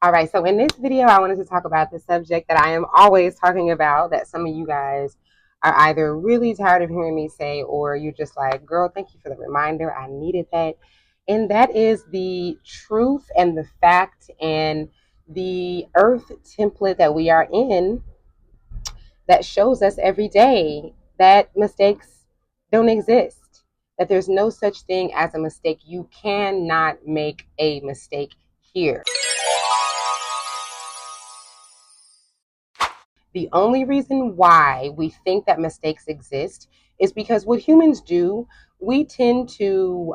All right, so in this video, I wanted to talk about the subject that I am always talking about, that some of you guys are either really tired of hearing me say, or you're just like, girl, thank you for the reminder. I needed that. And that is the truth and the fact and the earth template that we are in that shows us every day that mistakes don't exist, that there's no such thing as a mistake. You cannot make a mistake here. The only reason why we think that mistakes exist is because what humans do, we tend to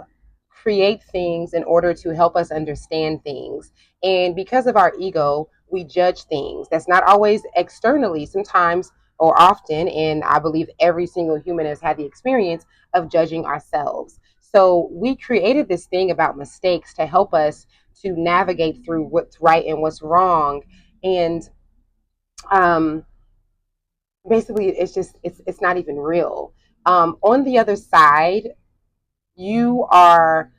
create things in order to help us understand things. And because of our ego, we judge things. That's not always externally, sometimes or often. And I believe every single human has had the experience of judging ourselves. So we created this thing about mistakes to help us to navigate through what's right and what's wrong. And um, basically it's not even real. On the other side, you are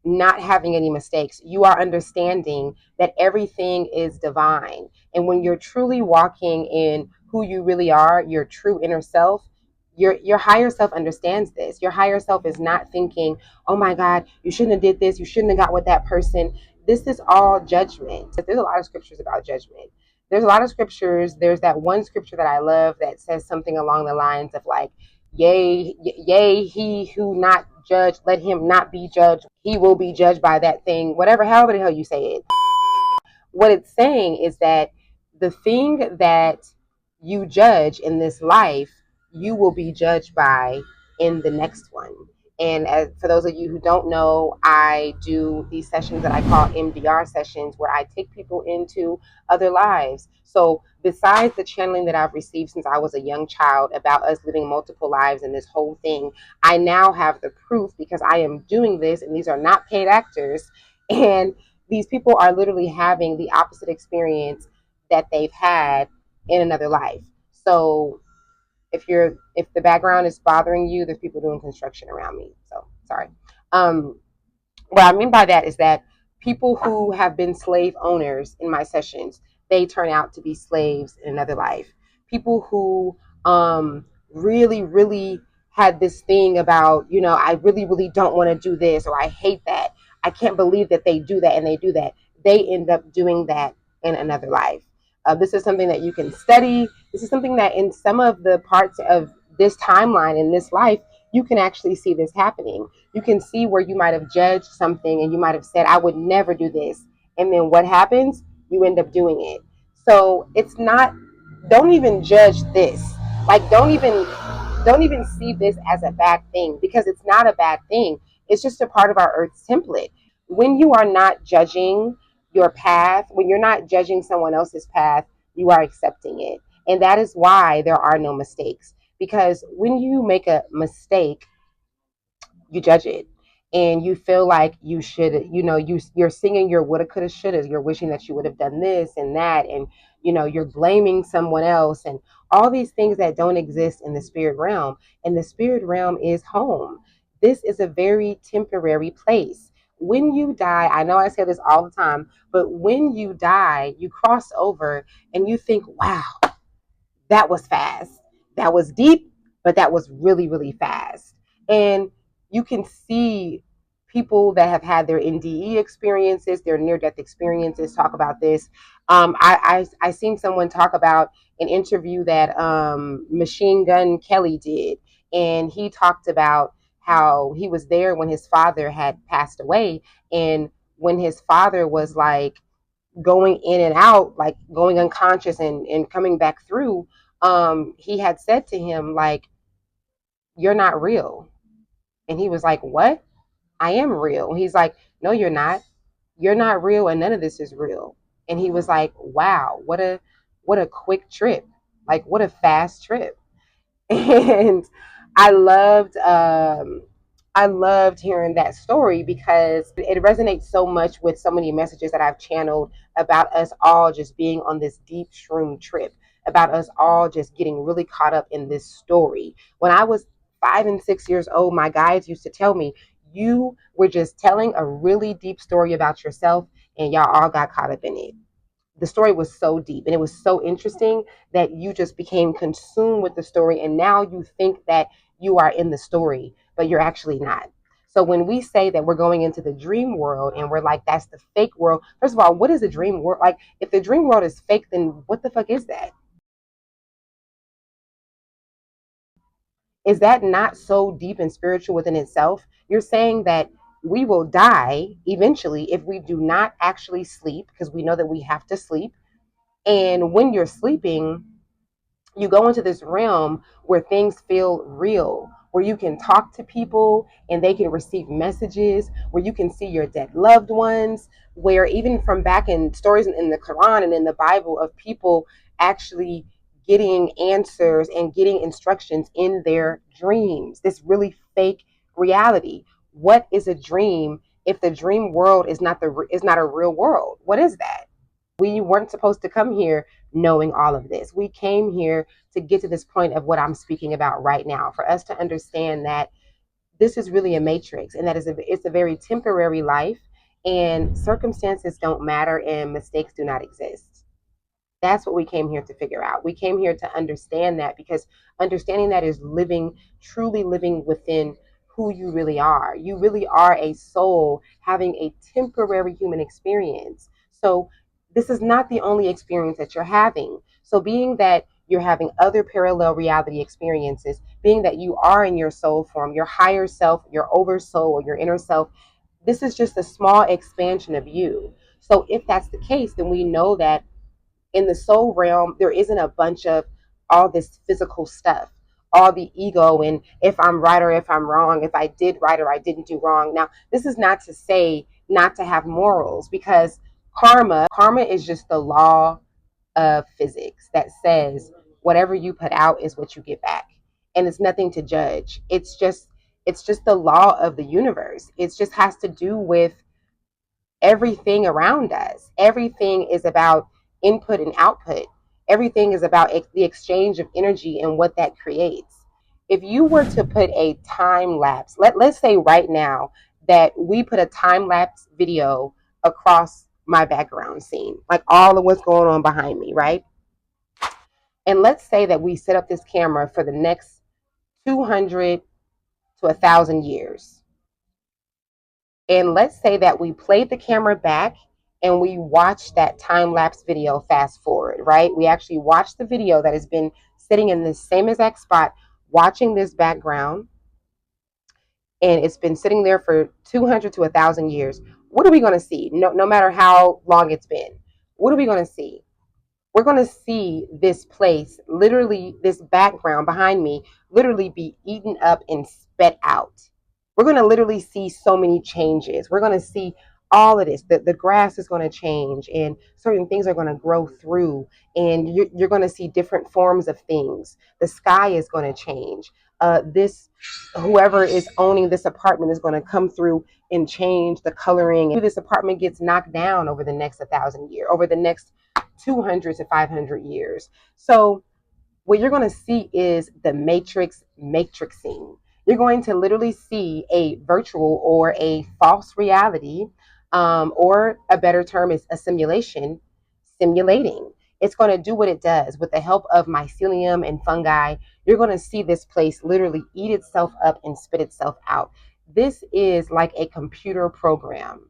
not having any mistakes. You are understanding that everything is divine, and when you're truly walking in who you really are, your true inner self, your higher self understands this. Your higher self is not thinking, oh my god, you shouldn't have did this, you shouldn't have got with that person. This is all judgment. There's a lot of scriptures about judgment. There's a lot of scriptures. There's that one scripture that I love that says something along the lines of like, yea, he who not judged, let him not be judged. He will be judged by that thing, whatever, however the hell you say it. What it's saying is that the thing that you judge in this life, you will be judged by in the next one. And for those of you who don't know, I do these sessions that I call MDR sessions, where I take people into other lives. So besides the channeling that I've received since I was a young child about us living multiple lives and this whole thing, I now have the proof because I am doing this, and these are not paid actors. And these people are literally having the opposite experience that they've had in another life. So if the background is bothering you, there's people doing construction around me. So sorry. What I mean by that is that people who have been slave owners in my sessions, they turn out to be slaves in another life. People who really, really had this thing about, I really, really don't want to do this, or I hate that. I can't believe that they do that and they do that. They end up doing that in another life. This is something that you can study. This is something that in some of the parts of this timeline in this life, you can actually see this happening. You can see where you might have judged something and you might have said, I would never do this. And then what happens? You end up doing it. So it's not, don't even judge this. Like, don't even see this as a bad thing, because it's not a bad thing. It's just a part of our Earth's template. When you are not judging your path, when you're not judging someone else's path, you are accepting it. And that is why there are no mistakes. Because when you make a mistake, you judge it, and you feel like you should, you're singing your woulda, coulda, shoulda. You're wishing that you would have done this and that, and you're blaming someone else, and all these things that don't exist in the spirit realm. And the spirit realm is home. This is a very temporary place. When you die, I know I say this all the time, but when you die, you cross over and you think, wow, that was fast. That was deep, but that was really, really fast. And you can see people that have had their NDE experiences, their near-death experiences, talk about this. I seen someone talk about an interview that Machine Gun Kelly did, and he talked about how he was there when his father had passed away, and when his father was like going in and out, like going unconscious and coming back through, he had said to him, like, you're not real. And he was like, what? I am real. And he's like, no, you're not. You're not real, and none of this is real. And he was like, wow, what a quick trip. Like, what a fast trip. And I loved I loved hearing that story because it resonates so much with so many messages that I've channeled about us all just being on this deep shroom trip, about us all just getting really caught up in this story. When I was 5 and 6 years old, my guides used to tell me, you were just telling a really deep story about yourself, and y'all all got caught up in it. the story was so deep and it was so interesting that you just became consumed with the story, and now you think that you are in the story, but you're actually not. So when we say that we're going into the dream world and we're like, that's the fake world, first of all, what is the dream world? Like, if the dream world is fake, then what the fuck is that? Is that not so deep and spiritual within itself? You're saying that we will die eventually if we do not actually sleep, because we know that we have to sleep. And when you're sleeping, you go into this realm where things feel real, where you can talk to people and they can receive messages, where you can see your dead loved ones, where even from back in stories in the Quran and in the Bible of people actually getting answers and getting instructions in their dreams. This really fake reality. What is a dream if the dream world is not a real world? What is that? We weren't supposed to come here knowing all of this. We came here to get to this point of what I'm speaking about right now, for us to understand that this is really a matrix, and that it's a very temporary life, and circumstances don't matter and mistakes do not exist. That's what we came here to figure out. We came here to understand that, because understanding that is living, truly living within who you really are. You really are a soul having a temporary human experience. So, this is not the only experience that you're having. So, being that you're having other parallel reality experiences, being that you are in your soul form, your higher self, your oversoul, or your inner self, this is just a small expansion of you. So, if that's the case, then we know that in the soul realm, there isn't a bunch of all this physical stuff, all the ego, and if I'm right or if I'm wrong, if I did right or I didn't do wrong. Now, this is not to say not to have morals, because karma is just the law of physics that says whatever you put out is what you get back. And it's nothing to judge. It's just the law of the universe. It just has to do with everything around us. Everything is about input and output. Everything is about the exchange of energy and what that creates. If you were to put a time lapse, let's say right now that we put a time lapse video across my background scene, like all of what's going on behind me, right? And let's say that we set up this camera for the next 200 to 1,000 years. And let's say that we played the camera back and we watched that time lapse video fast forward, right? We actually watched the video that has been sitting in the same exact spot, watching this background, and it's been sitting there for 200 to 1,000 years. What are we going to see? No matter how long it's been, what are we going to see? We're going to see this place, literally, this background behind me, literally be eaten up and spit out. We're going to literally see so many changes. We're going to see all of this. The grass is going to change, and certain things are going to grow through, and you're going to see different forms of things. The sky is going to change. This Whoever is owning this apartment is going to come through and change the coloring. And this apartment gets knocked down over the next 1,000 years, over the next 200 to 500 years. So what you're going to see is the matrix matrixing. You're going to literally see a virtual or a false reality, or a better term is a simulation, simulating. It's going to do what it does with the help of mycelium and fungi. You're going to see this place literally eat itself up and spit itself out. This is like a computer program.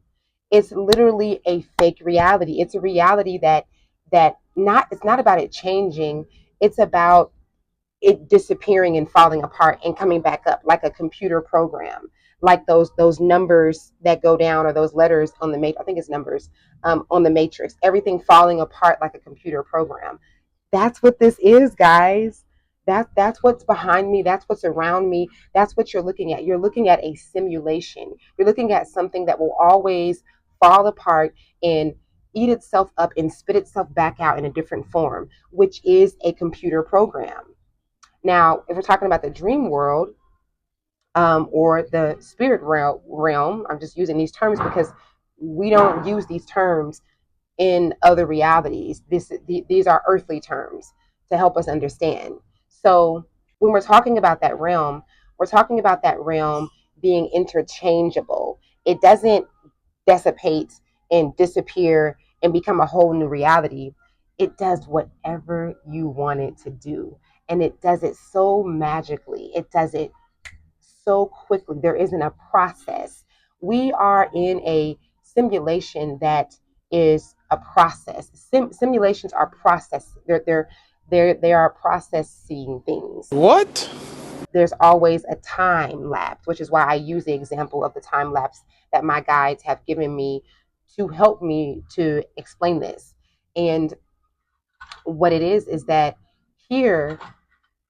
It's literally a fake reality. It's a reality that not it's not about it changing. It's about it disappearing and falling apart and coming back up like a computer program, like those numbers that go down, or those letters on the I think it's numbers, on the matrix. Everything falling apart like a computer program. That's what this is, guys. That's what's behind me. That's what's around me. That's what you're looking at. You're looking at a simulation. You're looking at something that will always fall apart and eat itself up and spit itself back out in a different form, which is a computer program. Now, if we're talking about the dream world, or the spirit realm, I'm just using these terms because we don't use these terms in other realities. These are earthly terms to help us understand. So when we're talking about that realm, we're talking about that realm being interchangeable. It doesn't dissipate and disappear and become a whole new reality, it does whatever you want it to do. And it does it so magically. It does it so quickly. There isn't a process. We are in a simulation that is a process. Simulations are process. They are processing things. What? There's always a time lapse, which is why I use the example of the time lapse that my guides have given me to help me to explain this. And what it is that here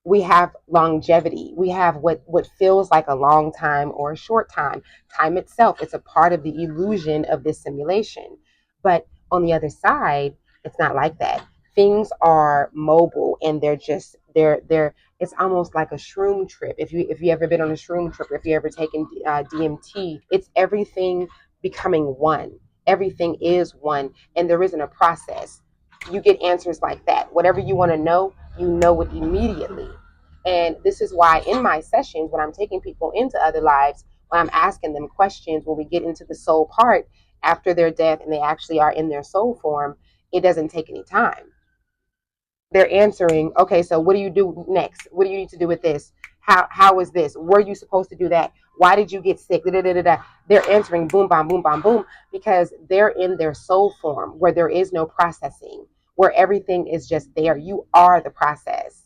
we have longevity. We have what feels like a long time or a short time. Time itself, it's a part of the illusion of this simulation. But on the other side, it's not like that. Things are mobile, and they're it's almost like a shroom trip. If you ever been on a shroom trip, if you ever taken DMT, it's everything becoming one. Everything is one, and there isn't a process. You get answers like that. Whatever you want to know, you know it immediately. And this is why in my sessions, when I'm taking people into other lives, when I'm asking them questions, when we get into the soul part after their death and they actually are in their soul form, it doesn't take any time. They're answering, okay, so what do you do next? What do you need to do with this? How is this? Were you supposed to do that? Why did you get sick? Da, da, da, da, da. They're answering boom, bam, boom, bam, boom, because they're in their soul form where there is no processing, where everything is just there. You are the process.